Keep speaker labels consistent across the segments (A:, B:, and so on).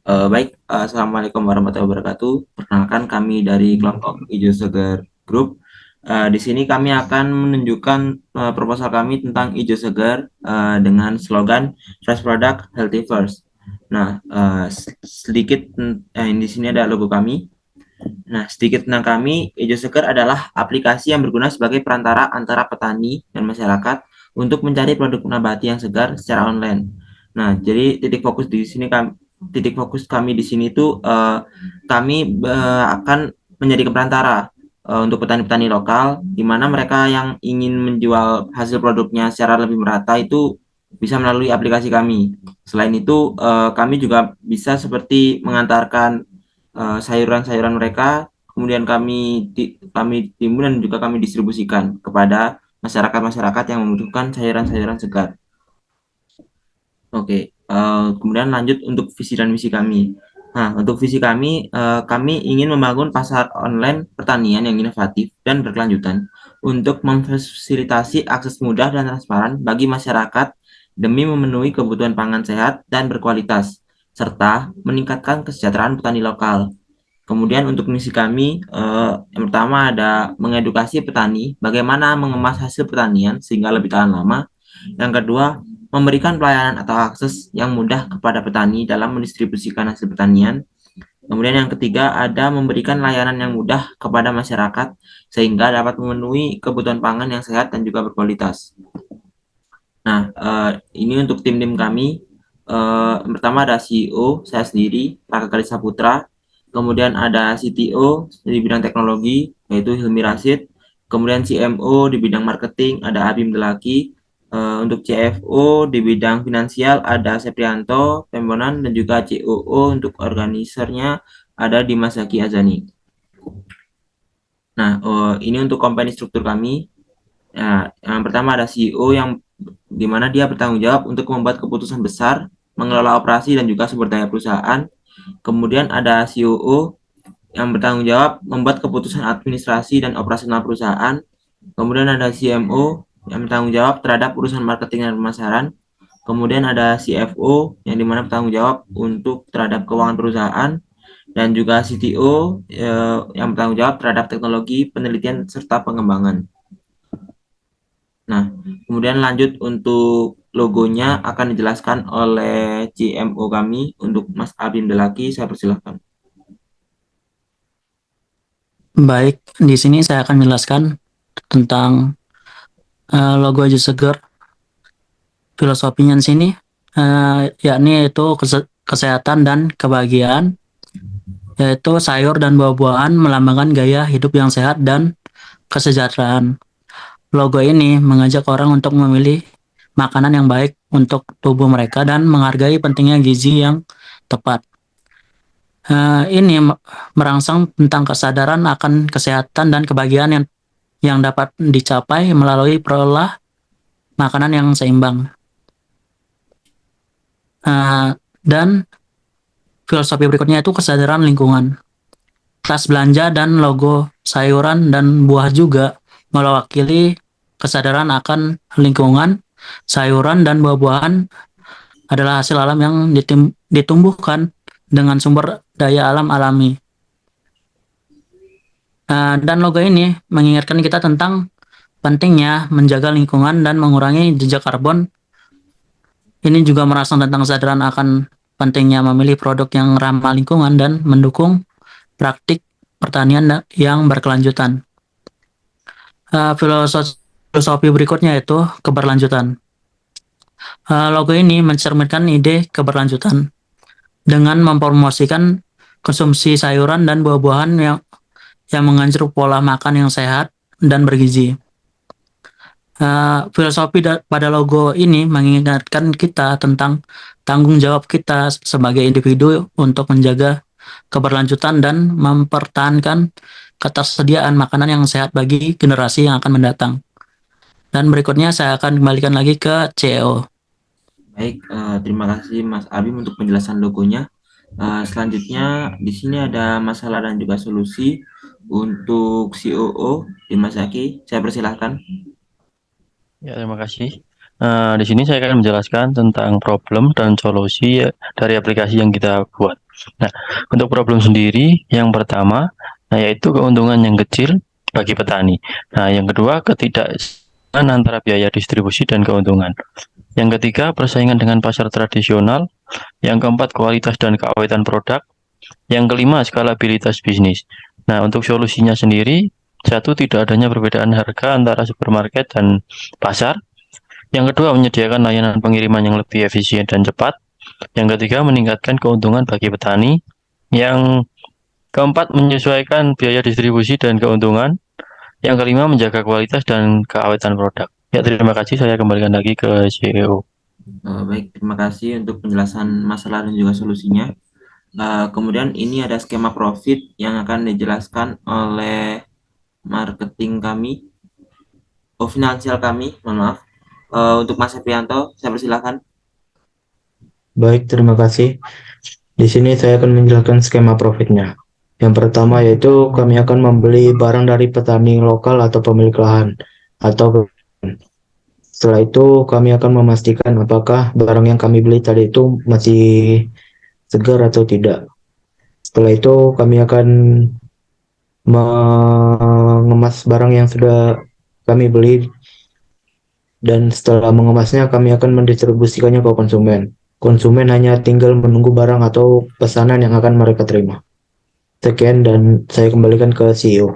A: Assalamualaikum warahmatullahi wabarakatuh. Perkenalkan kami dari kelompok Ijo Seger Group. Di sini kami akan menunjukkan proposal kami tentang Ijo Seger dengan slogan Fresh Product Healthy First. Nah, sedikit di sini ada logo kami. Nah, sedikit tentang kami, Ijo Seger adalah aplikasi yang berguna sebagai perantara antara petani dan masyarakat untuk mencari produk nabati yang segar secara online. Nah, jadi titik fokus kami di sini tuh kami akan menjadi perantara untuk petani-petani lokal, di mana mereka yang ingin menjual hasil produknya secara lebih merata itu bisa melalui aplikasi kami. Selain itu, kami juga bisa seperti mengantarkan sayuran-sayuran mereka, kemudian kami timbun dan juga kami distribusikan kepada masyarakat-masyarakat yang membutuhkan sayuran-sayuran segar. Oke, kemudian lanjut untuk visi dan misi kami. Nah, untuk visi kami, kami ingin membangun pasar online pertanian yang inovatif dan berkelanjutan untuk memfasilitasi akses mudah dan transparan bagi masyarakat demi memenuhi kebutuhan pangan sehat dan berkualitas, serta meningkatkan kesejahteraan petani lokal. Kemudian untuk misi kami, yang pertama ada mengedukasi petani bagaimana mengemas hasil pertanian sehingga lebih tahan lama. Yang kedua, memberikan pelayanan atau akses yang mudah kepada petani dalam mendistribusikan hasil pertanian. Kemudian yang ketiga, ada memberikan layanan yang mudah kepada masyarakat sehingga dapat memenuhi kebutuhan pangan yang sehat dan juga berkualitas. Nah, ini untuk tim-tim kami. Yang pertama ada CEO, saya sendiri, Raka Kalisa Putra. Kemudian ada CTO di bidang teknologi, yaitu Hilmi Rashid. Kemudian CMO di bidang marketing, ada Abim Delaki. Untuk CFO di bidang finansial, ada Seprianto Pembonan. Dan juga COO untuk organisernya, ada Dimas Zaki Azani. Nah, ini untuk company struktur kami. Nah, yang pertama ada CEO yang di mana dia bertanggung jawab untuk membuat keputusan besar, mengelola operasi dan juga sumber daya perusahaan. Kemudian ada COO yang bertanggung jawab membuat keputusan administrasi dan operasional perusahaan. Kemudian ada CMO yang bertanggung jawab terhadap urusan marketing dan pemasaran. Kemudian ada CFO yang dimana bertanggung jawab untuk terhadap keuangan perusahaan dan juga CTO yang bertanggung jawab terhadap teknologi, penelitian serta pengembangan. Nah, kemudian lanjut untuk logonya akan dijelaskan oleh CMO kami untuk Mas Abim Delaki. Saya persilahkan.
B: Baik, di sini saya akan menjelaskan tentang logo Aju Seger. Filosofinya di sini yakni itu kesehatan dan kebahagiaan, yaitu sayur dan buah-buahan melambangkan gaya hidup yang sehat dan kesejahteraan. Logo ini mengajak orang untuk memilih makanan yang baik untuk tubuh mereka dan menghargai pentingnya gizi yang tepat. Ini merangsang tentang kesadaran akan kesehatan dan kebahagiaan yang dapat dicapai melalui perolah makanan yang seimbang. Dan filosofi berikutnya itu kesadaran lingkungan. Tas belanja dan logo sayuran dan buah juga mewakili kesadaran akan lingkungan. Sayuran dan buah-buahan adalah hasil alam yang ditumbuhkan dengan sumber daya alam alami. Dan logo ini mengingatkan kita tentang pentingnya menjaga lingkungan dan mengurangi jejak karbon. Ini juga merangsang tentang kesadaran akan pentingnya memilih produk yang ramah lingkungan dan mendukung praktik pertanian yang berkelanjutan. Filosofi berikutnya yaitu keberlanjutan. Logo ini mencerminkan ide keberlanjutan dengan mempromosikan konsumsi sayuran dan buah-buahan yang mengandung pola makan yang sehat dan bergizi. Filosofi pada logo ini mengingatkan kita tentang tanggung jawab kita sebagai individu untuk menjaga keberlanjutan dan mempertahankan ketersediaan makanan yang sehat bagi generasi yang akan mendatang. Dan berikutnya saya akan kembalikan lagi ke CEO.
A: Baik, terima kasih Mas Abim untuk penjelasan logonya. Selanjutnya di sini ada masalah dan juga solusi untuk COO Dimas Zaki. Saya persilahkan.
C: Ya, terima kasih. Di sini saya akan menjelaskan tentang problem dan solusi dari aplikasi yang kita buat. Nah, untuk problem sendiri, yang pertama, yaitu keuntungan yang kecil bagi petani. Nah, yang kedua, ketidakseimbangan antara biaya distribusi dan keuntungan. Yang ketiga, persaingan dengan pasar tradisional. Yang keempat, kualitas dan keawetan produk. Yang kelima, skalabilitas bisnis. Nah, untuk solusinya sendiri, satu, tidak adanya perbedaan harga antara supermarket dan pasar. Yang kedua, menyediakan layanan pengiriman yang lebih efisien dan cepat. Yang ketiga, meningkatkan keuntungan bagi petani. Yang keempat, menyesuaikan biaya distribusi dan keuntungan. Yang kelima, menjaga kualitas dan keawetan produk. Ya, terima kasih. Saya kembalikan lagi ke CEO.
A: Baik, terima kasih untuk penjelasan masalah dan juga solusinya. Kemudian ini ada skema profit yang akan dijelaskan oleh marketing kami, finansial kami, mohon maaf. Untuk Mas Eprianto, saya persilahkan.
D: Baik, terima kasih. Di sini saya akan menjelaskan skema profitnya. Yang pertama yaitu kami akan membeli barang dari petani lokal atau pemilik lahan atau setelah itu kami akan memastikan apakah barang yang kami beli tadi itu masih segar atau tidak. Setelah itu kami akan mengemas barang yang sudah kami beli dan setelah mengemasnya kami akan mendistribusikannya ke konsumen. Konsumen hanya tinggal menunggu barang atau pesanan yang akan mereka terima. Sekian dan saya kembalikan ke CEO.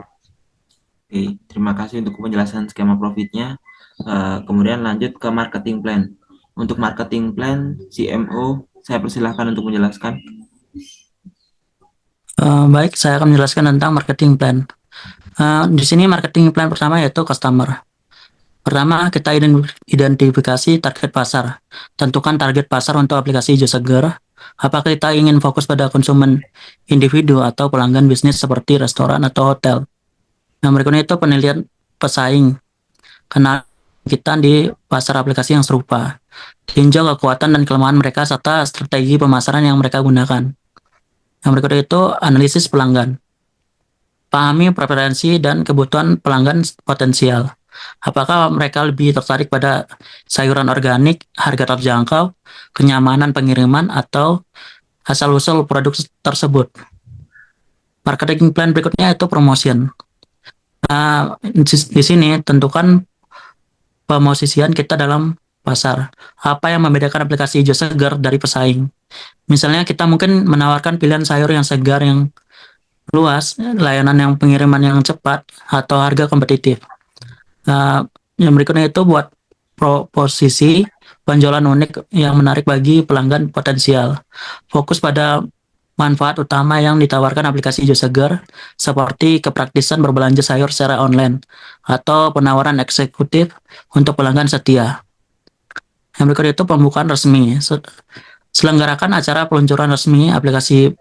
A: Oke, terima kasih untuk penjelasan skema profitnya. Kemudian lanjut ke marketing plan. Untuk marketing plan, CMO, saya persilahkan untuk menjelaskan.
B: Baik, saya akan menjelaskan tentang marketing plan. Di sini marketing plan pertama yaitu customer. Pertama, kita identifikasi target pasar. Tentukan target pasar untuk aplikasi hijau segar. Apakah kita ingin fokus pada konsumen individu atau pelanggan bisnis seperti restoran atau hotel. Yang berikutnya itu penilaian pesaing. Kenal kita di pasar aplikasi yang serupa. Tinjau kekuatan dan kelemahan mereka serta strategi pemasaran yang mereka gunakan. Yang berikutnya itu analisis pelanggan. Pahami preferensi dan kebutuhan pelanggan potensial. Apakah mereka lebih tertarik pada sayuran organik, harga terjangkau, kenyamanan pengiriman, atau asal-usul produk tersebut. Marketing plan berikutnya itu promotion. Di sini tentukan pemosisian kita dalam pasar. Apa yang membedakan aplikasi hijau segar dari pesaing? Misalnya kita mungkin menawarkan pilihan sayur yang segar, yang luas, layanan yang pengiriman yang cepat, atau harga kompetitif. Yang berikutnya itu buat proposisi penjualan unik yang menarik bagi pelanggan potensial. Fokus pada manfaat utama yang ditawarkan aplikasi hijau segar, seperti kepraktisan berbelanja sayur secara online, atau penawaran eksekutif untuk pelanggan setia. Yang berikutnya itu pembukaan resmi. Selenggarakan acara peluncuran resmi aplikasi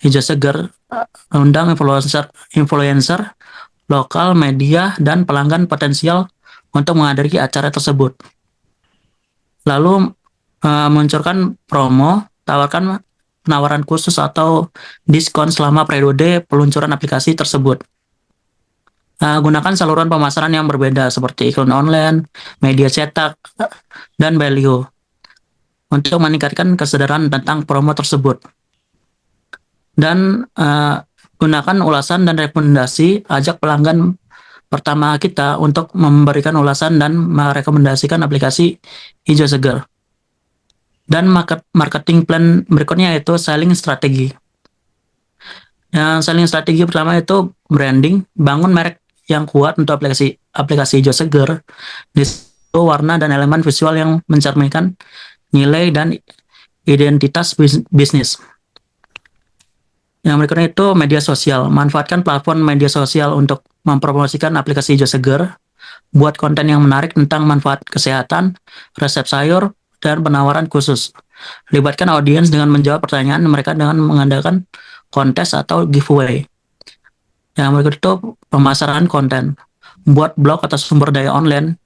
B: hijau segar, undang influencer lokal, media, dan pelanggan potensial untuk menghadiri acara tersebut. Lalu meluncurkan promo, tawarkan penawaran khusus atau diskon selama periode peluncuran aplikasi tersebut. Gunakan saluran pemasaran yang berbeda seperti iklan online, media cetak, dan value untuk meningkatkan kesadaran tentang promo tersebut. Dan gunakan ulasan dan rekomendasi, ajak pelanggan pertama kita untuk memberikan ulasan dan merekomendasikan aplikasi hijau segar. Dan marketing plan berikutnya yaitu selling strategi. Yang selling strategi pertama itu branding, bangun merek yang kuat untuk aplikasi hijau segar. Di situ warna dan elemen visual yang mencerminkan nilai dan identitas bisnis. Yang berikutnya itu media sosial. Manfaatkan platform media sosial untuk mempromosikan aplikasi hijau segar. Buat konten yang menarik tentang manfaat kesehatan, resep sayur, dan penawaran khusus. Libatkan audiens dengan menjawab pertanyaan mereka dengan mengadakan kontes atau giveaway. Yang berikut itu pemasaran konten. Buat blog atau sumber daya online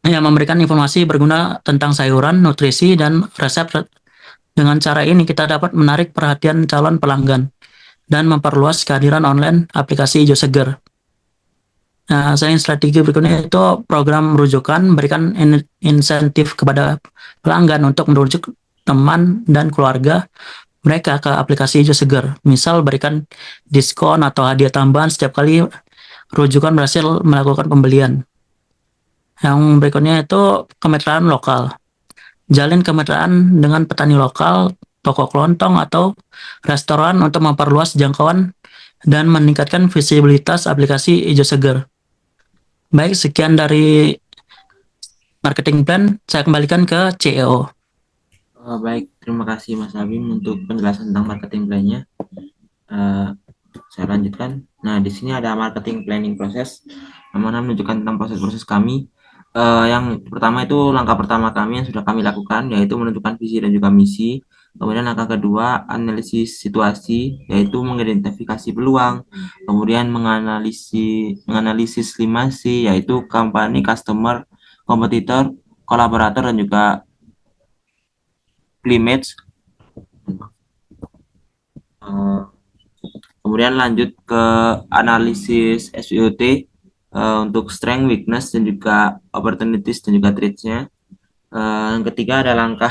B: yang memberikan informasi berguna tentang sayuran, nutrisi, dan resep. Dengan cara ini kita dapat menarik perhatian calon pelanggan dan memperluas kehadiran online aplikasi hijau segar. Selain strategi berikutnya itu program rujukan, berikan insentif kepada pelanggan untuk merujuk teman dan keluarga mereka ke aplikasi Hijau Segar. Misal berikan diskon atau hadiah tambahan setiap kali rujukan berhasil melakukan pembelian. Yang berikutnya itu kemitraan lokal. Jalin kemitraan dengan petani lokal, toko kelontong, atau restoran untuk memperluas jangkauan dan meningkatkan visibilitas aplikasi Hijau Segar. Baik, sekian dari marketing plan, saya kembalikan ke CEO.
A: Baik, terima kasih Mas Abim untuk penjelasan tentang marketing plan-nya. Saya lanjutkan. Nah, di sini ada marketing planning proses, yang mana menunjukkan tentang proses-proses kami. Yang pertama itu langkah pertama kami yang sudah kami lakukan, yaitu menentukan visi dan juga misi. Kemudian langkah kedua, analisis situasi, yaitu mengidentifikasi peluang. Kemudian menganalisis 5C, yaitu company, customer, kompetitor, kolaborator, dan juga climate. Kemudian lanjut ke analisis SWOT untuk strength, weakness, dan juga opportunities dan juga threats-nya. Yang ketiga ada langkah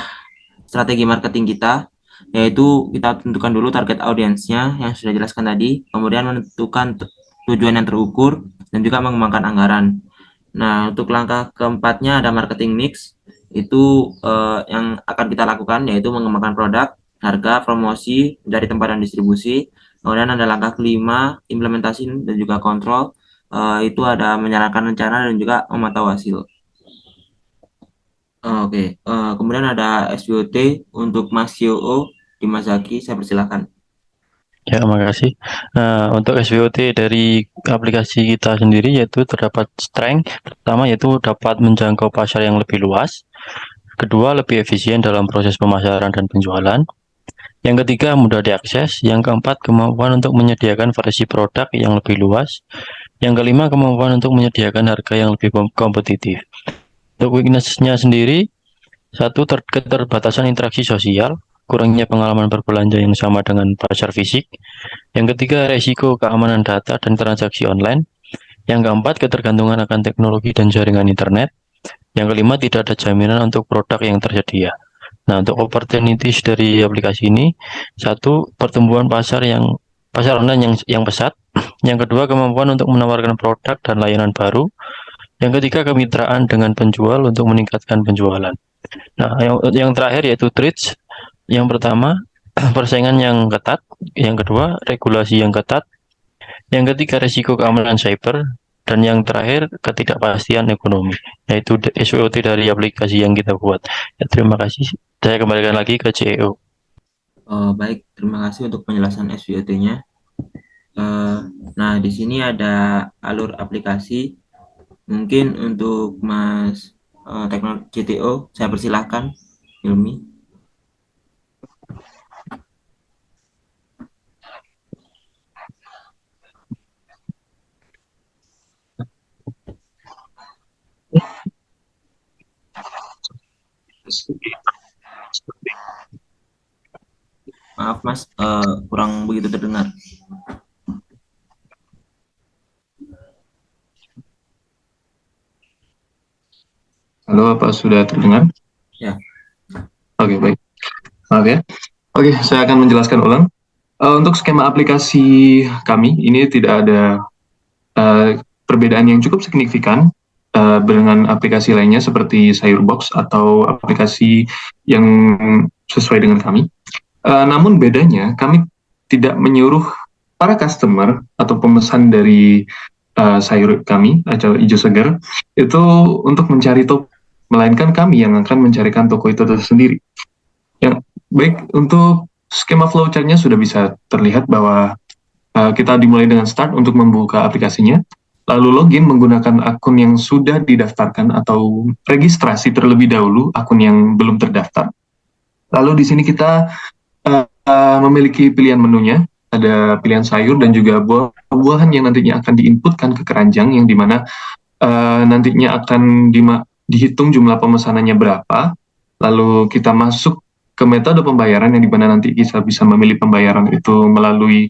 A: strategi marketing kita, yaitu kita tentukan dulu target audiensnya yang sudah jelaskan tadi, kemudian menentukan tujuan yang terukur, dan juga mengembangkan anggaran. Nah, untuk langkah keempatnya ada marketing mix, itu yang akan kita lakukan, yaitu mengembangkan produk, harga, promosi, dari tempat dan distribusi. Kemudian ada langkah kelima, implementasi dan juga kontrol, itu ada menjalankan rencana dan juga memantau hasil. Oke, kemudian ada SWOT untuk Mas CEO Dimas Zaki, saya persilahkan.
C: Ya, makasih. Nah, untuk SWOT dari aplikasi kita sendiri yaitu terdapat strength. Pertama yaitu dapat menjangkau pasar yang lebih luas. Kedua, lebih efisien dalam proses pemasaran dan penjualan. Yang ketiga, mudah diakses. Yang keempat, kemampuan untuk menyediakan versi produk yang lebih luas. Yang kelima, kemampuan untuk menyediakan harga yang lebih kompetitif. Untuk weakness-nya sendiri, satu, keterbatasan interaksi sosial, kurangnya pengalaman berbelanja yang sama dengan pasar fisik. Yang ketiga, resiko keamanan data dan transaksi online. Yang keempat, ketergantungan akan teknologi dan jaringan internet. Yang kelima, tidak ada jaminan untuk produk yang tersedia. Nah, untuk opportunities dari aplikasi ini, satu, pertumbuhan pasar online yang pesat. Yang kedua, kemampuan untuk menawarkan produk dan layanan baru. Yang ketiga, kemitraan dengan penjual untuk meningkatkan penjualan. Nah, yang terakhir yaitu trades. Yang pertama, persaingan yang ketat. Yang kedua, regulasi yang ketat. Yang ketiga, risiko keamanan cyber. Dan yang terakhir, ketidakpastian ekonomi, yaitu SWOT dari aplikasi yang kita buat. Ya, terima kasih. Saya kembalikan lagi ke CEO.
A: Baik, terima kasih untuk penjelasan SWOT-nya. Nah, di sini ada alur aplikasi. Mungkin untuk Mas Teknologi CTO, saya persilahkan, Hilmi. Maaf Mas, kurang begitu terdengar.
E: Halo, apa sudah terdengar?
A: Ya.
E: Oke, baik. Maaf ya. Oke, saya akan menjelaskan ulang. Untuk skema aplikasi kami, ini tidak ada perbedaan yang cukup signifikan dengan aplikasi lainnya seperti Sayurbox atau aplikasi yang sesuai dengan kami. Namun bedanya, kami tidak menyuruh para customer atau pemesan dari sayur kami, atau Hijau Segar, itu untuk mencari toko, melainkan kami yang akan mencarikan toko itu tersendiri. Yang baik, untuk skema flowchart-nya sudah bisa terlihat bahwa kita dimulai dengan start untuk membuka aplikasinya, lalu login menggunakan akun yang sudah didaftarkan atau registrasi terlebih dahulu akun yang belum terdaftar. Lalu di sini kita memiliki pilihan menunya, ada pilihan sayur dan juga buah-buahan yang nantinya akan diinputkan ke keranjang, yang dimana nantinya akan dihitung jumlah pemesanannya berapa, lalu kita masuk ke metode pembayaran yang dimana nanti kita bisa memilih pembayaran itu melalui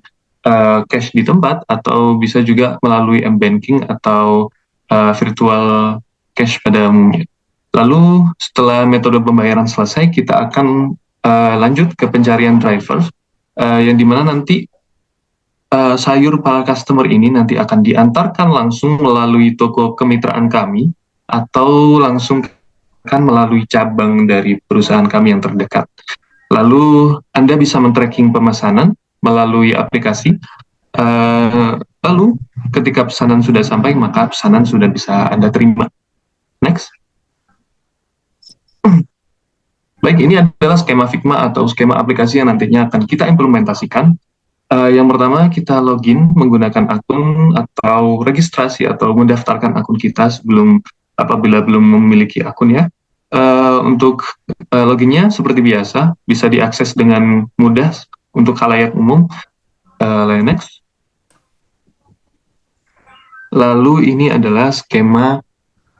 E: cash di tempat atau bisa juga melalui m-banking atau virtual cash pada umumnya. Lalu setelah metode pembayaran selesai, kita akan lanjut ke pencarian drivers, yang dimana nanti sayur para customer ini nanti akan diantarkan langsung melalui toko kemitraan kami atau langsung akan melalui cabang dari perusahaan kami yang terdekat. Lalu Anda bisa men-tracking pemesanan melalui aplikasi. Lalu ketika pesanan sudah sampai, maka pesanan sudah bisa Anda terima. Next. Baik, ini adalah skema Figma atau skema aplikasi yang nantinya akan kita implementasikan. Yang pertama, kita login menggunakan akun atau registrasi atau mendaftarkan akun kita apabila belum memiliki akun ya. Untuk loginnya seperti biasa, bisa diakses dengan mudah untuk khalayak umum. Next. Lalu ini adalah skema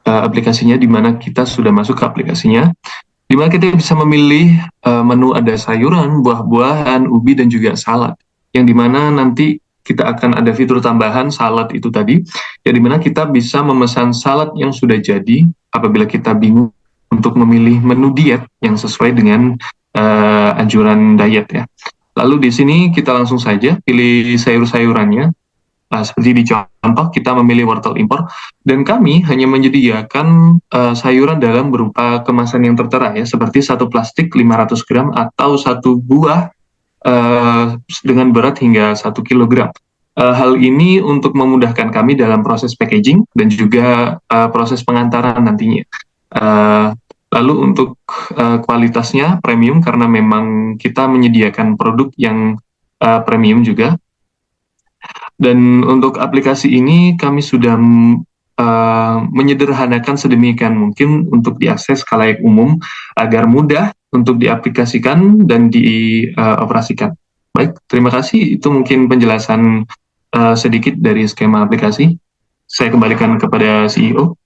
E: aplikasinya, di mana kita sudah masuk ke aplikasinya, di mana kita bisa memilih menu ada sayuran, buah-buahan, ubi, dan juga salad. Yang dimana nanti kita akan ada fitur tambahan salad itu tadi, yang dimana kita bisa memesan salad yang sudah jadi apabila kita bingung untuk memilih menu diet yang sesuai dengan anjuran diet ya. Lalu di sini kita langsung saja pilih sayur-sayurannya. Seperti di contoh, kita memilih wortel impor, dan kami hanya menyediakan sayuran dalam berupa kemasan yang tertera ya, seperti satu plastik 500 gram atau satu buah dengan berat hingga 1 kilogram. Hal ini untuk memudahkan kami dalam proses packaging dan juga proses pengantaran nantinya. Lalu untuk kualitasnya premium, karena memang kita menyediakan produk yang premium juga. Dan untuk aplikasi ini kami sudah menyederhanakan sedemikian mungkin untuk diakses khalayak umum agar mudah untuk diaplikasikan dan dioperasikan. Baik, terima kasih. Itu mungkin penjelasan sedikit dari skema aplikasi. Saya kembalikan kepada CEO.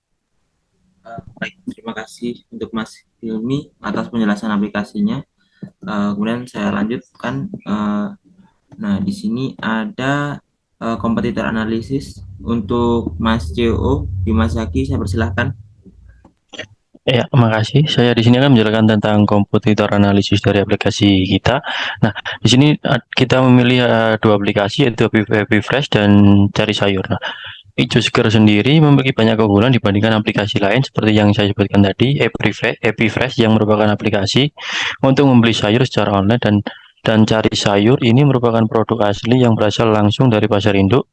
A: Baik, terima kasih untuk Mas Hilmi atas penjelasan aplikasinya. Kemudian saya lanjutkan. Nah, di sini ada kompetitor analisis untuk Mas CEO Dimas Zaki. Saya persilahkan.
C: Ya, makasih. Saya di sini akan menjelaskan tentang kompetitor analisis dari aplikasi kita. Nah, di sini kita memilih dua aplikasi, yaitu Happy Fresh dan Cari Sayur. Nah, Ijo Seger sendiri memiliki banyak keunggulan dibandingkan aplikasi lain seperti yang saya sebutkan tadi. Happy Fresh yang merupakan aplikasi untuk membeli sayur secara online, dan Cari Sayur ini merupakan produk asli yang berasal langsung dari pasar induk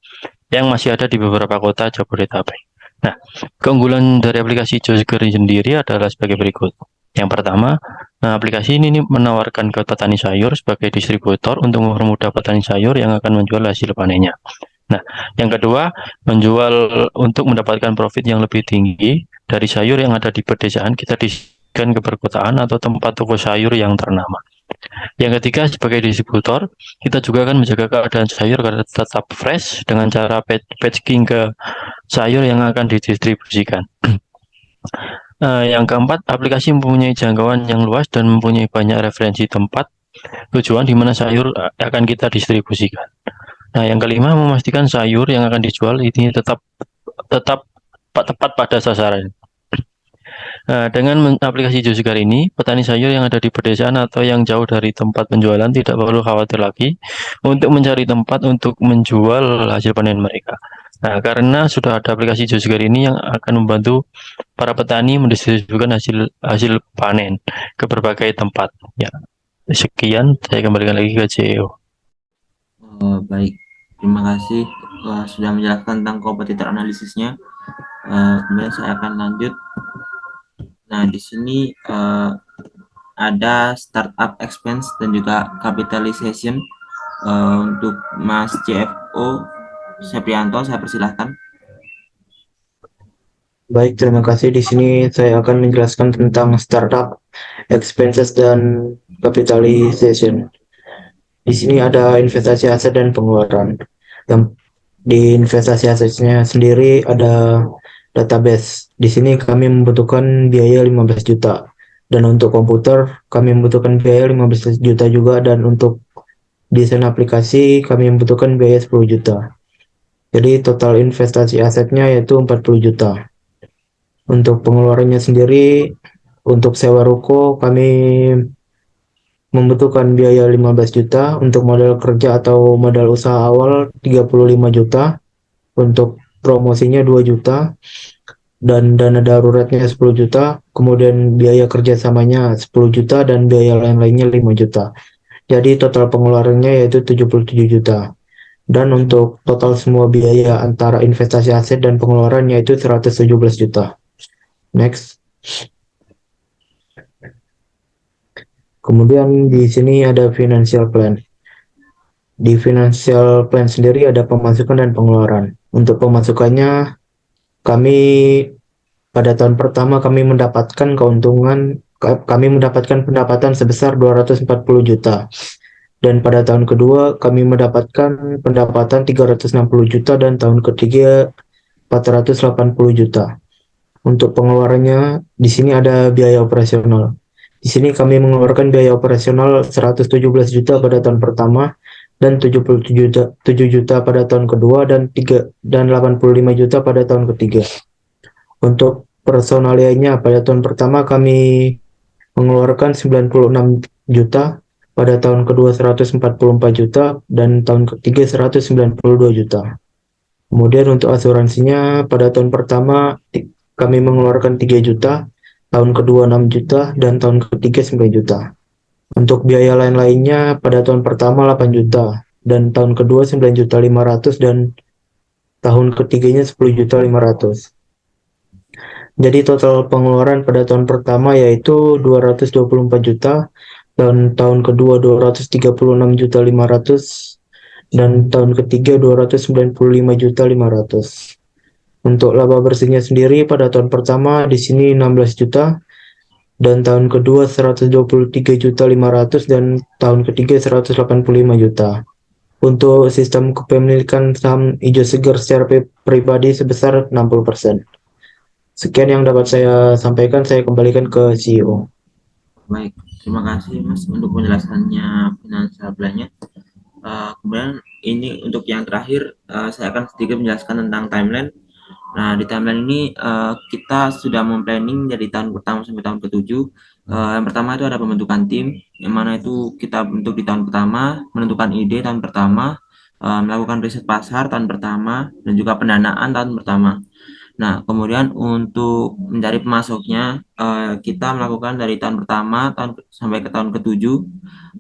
C: yang masih ada di beberapa kota Jabodetabek. Nah, keunggulan dari aplikasi Ijo Seger sendiri adalah sebagai berikut. Yang pertama, aplikasi ini menawarkan ke petani sayur sebagai distributor untuk mempermudah petani sayur yang akan menjual hasil panennya. Nah, yang kedua, menjual untuk mendapatkan profit yang lebih tinggi dari sayur yang ada di pedesaan, kita distribusikan ke perkotaan atau tempat toko sayur yang ternama. Yang ketiga, sebagai distributor, kita juga akan menjaga keadaan sayur agar tetap fresh dengan cara packaging ke sayur yang akan didistribusikan. Yang keempat, aplikasi mempunyai jangkauan yang luas dan mempunyai banyak referensi tempat tujuan di mana sayur akan kita distribusikan. Nah, yang kelima, memastikan sayur yang akan dijual ini tetap tepat pada sasaran. Dengan aplikasi Ijo Seger ini, petani sayur yang ada di pedesaan atau yang jauh dari tempat penjualan tidak perlu khawatir lagi untuk mencari tempat untuk menjual hasil panen mereka. Nah, karena sudah ada aplikasi Ijo Seger ini yang akan membantu para petani mendistribusikan hasil panen ke berbagai tempat. Ya, sekian, saya kembalikan lagi ke CEO.
A: Baik, terima kasih sudah menjelaskan tentang kompetitor analisisnya. Kemudian saya akan lanjut. Nah, di sini ada startup expense dan juga capitalization untuk Mas CFO Seprianto. Saya persilahkan.
D: Baik, terima kasih. Di sini saya akan menjelaskan tentang startup expenses dan capitalization. Di sini ada investasi aset dan pengeluaran. Yang di investasi asetnya sendiri ada database. Di sini kami membutuhkan biaya 15 juta. Dan untuk komputer kami membutuhkan biaya 15 juta juga, dan untuk desain aplikasi kami membutuhkan biaya 10 juta. Jadi total investasi asetnya yaitu 40 juta. Untuk pengeluarannya sendiri, untuk sewa ruko kami membutuhkan biaya 15 juta, untuk modal kerja atau modal usaha awal 35 juta, untuk promosinya 2 juta, dan dana daruratnya 10 juta, kemudian biaya kerjasamanya 10 juta, dan biaya lain-lainnya 5 juta. Jadi total pengeluarannya yaitu 77 juta. Dan untuk total semua biaya antara investasi aset dan pengeluaran yaitu 117 juta. Next. Kemudian di sini ada financial plan. Di financial plan sendiri ada pemasukan dan pengeluaran. Untuk pemasukannya, kami pada tahun pertama kami mendapatkan pendapatan sebesar 240 juta. Dan pada tahun kedua kami mendapatkan pendapatan 360 juta, dan tahun ketiga 480 juta. Untuk pengeluarannya di sini ada biaya operasional. Di sini kami mengeluarkan biaya operasional 117 juta pada tahun pertama, dan 77 juta, 7 juta pada tahun kedua, dan 85 juta pada tahun ketiga. Untuk personalianya pada tahun pertama kami mengeluarkan 96 juta, pada tahun kedua 144 juta, dan tahun ketiga 192 juta. Kemudian untuk asuransinya pada tahun pertama kami mengeluarkan 3 juta, tahun kedua 6 juta, dan tahun ketiga 9 juta. Untuk biaya lain-lainnya pada tahun pertama 8 juta, dan tahun kedua 9 juta 500, dan tahun ketiganya 10 juta 500. Jadi total pengeluaran pada tahun pertama yaitu 224 juta, dan tahun kedua 236 juta 500, dan tahun ketiga 295 juta 500. Untuk laba bersihnya sendiri pada tahun pertama di sini 16 juta, dan tahun kedua 123 juta 500, dan tahun ketiga 185 juta. Untuk sistem kepemilikan saham Hijau Segar secara pribadi sebesar 60%. Sekian yang dapat saya sampaikan, saya kembalikan ke CEO.
A: Baik, terima kasih Mas untuk penjelasannya financial plan-nya. Kemudian ini untuk yang terakhir, saya akan sedikit menjelaskan tentang timeline. Nah, di timeline ini kita sudah memplanning dari tahun pertama sampai tahun ke-7. Yang pertama itu ada pembentukan tim, yang mana itu kita bentuk di tahun pertama, menentukan ide tahun pertama, melakukan riset pasar tahun pertama, dan juga pendanaan tahun pertama. Nah, kemudian untuk mencari pemasoknya, kita melakukan dari tahun pertama sampai ke tahun ke-7.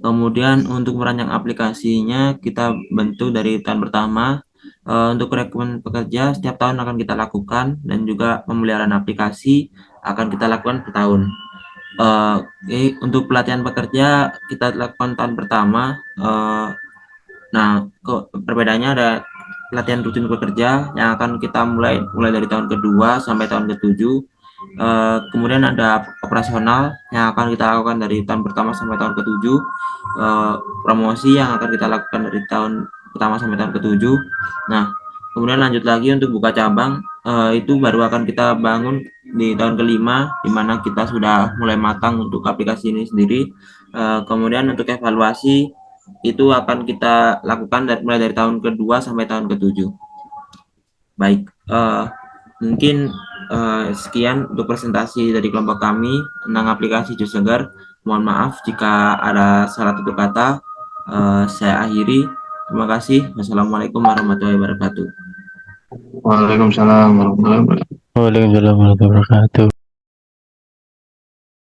A: Kemudian untuk merancang aplikasinya, kita bentuk dari tahun pertama. Untuk rekrutmen pekerja setiap tahun akan kita lakukan, dan juga pemeliharaan aplikasi akan kita lakukan per tahun. Untuk pelatihan pekerja kita lakukan tahun pertama. Nah, perbedaannya ada pelatihan rutin pekerja yang akan kita mulai dari tahun kedua sampai tahun ke-7. Kemudian ada operasional yang akan kita lakukan dari tahun pertama sampai tahun ke-7. Promosi yang akan kita lakukan dari tahun pertama sampai tahun ke-7. Nah, kemudian lanjut lagi untuk buka cabang, itu baru akan kita bangun di tahun ke-5, di mana kita sudah mulai matang untuk aplikasi ini sendiri. Kemudian untuk evaluasi itu akan kita lakukan mulai dari tahun kedua sampai tahun ke-7. Baik, mungkin sekian untuk presentasi dari kelompok kami tentang aplikasi Hijau Segar. Mohon maaf jika ada salah tutur kata. Saya akhiri. Terima kasih. Wassalamualaikum warahmatullahi wabarakatuh.
E: Waalaikumsalam warahmatullahi wabarakatuh.
C: Waalaikumsalam warahmatullahi wabarakatuh.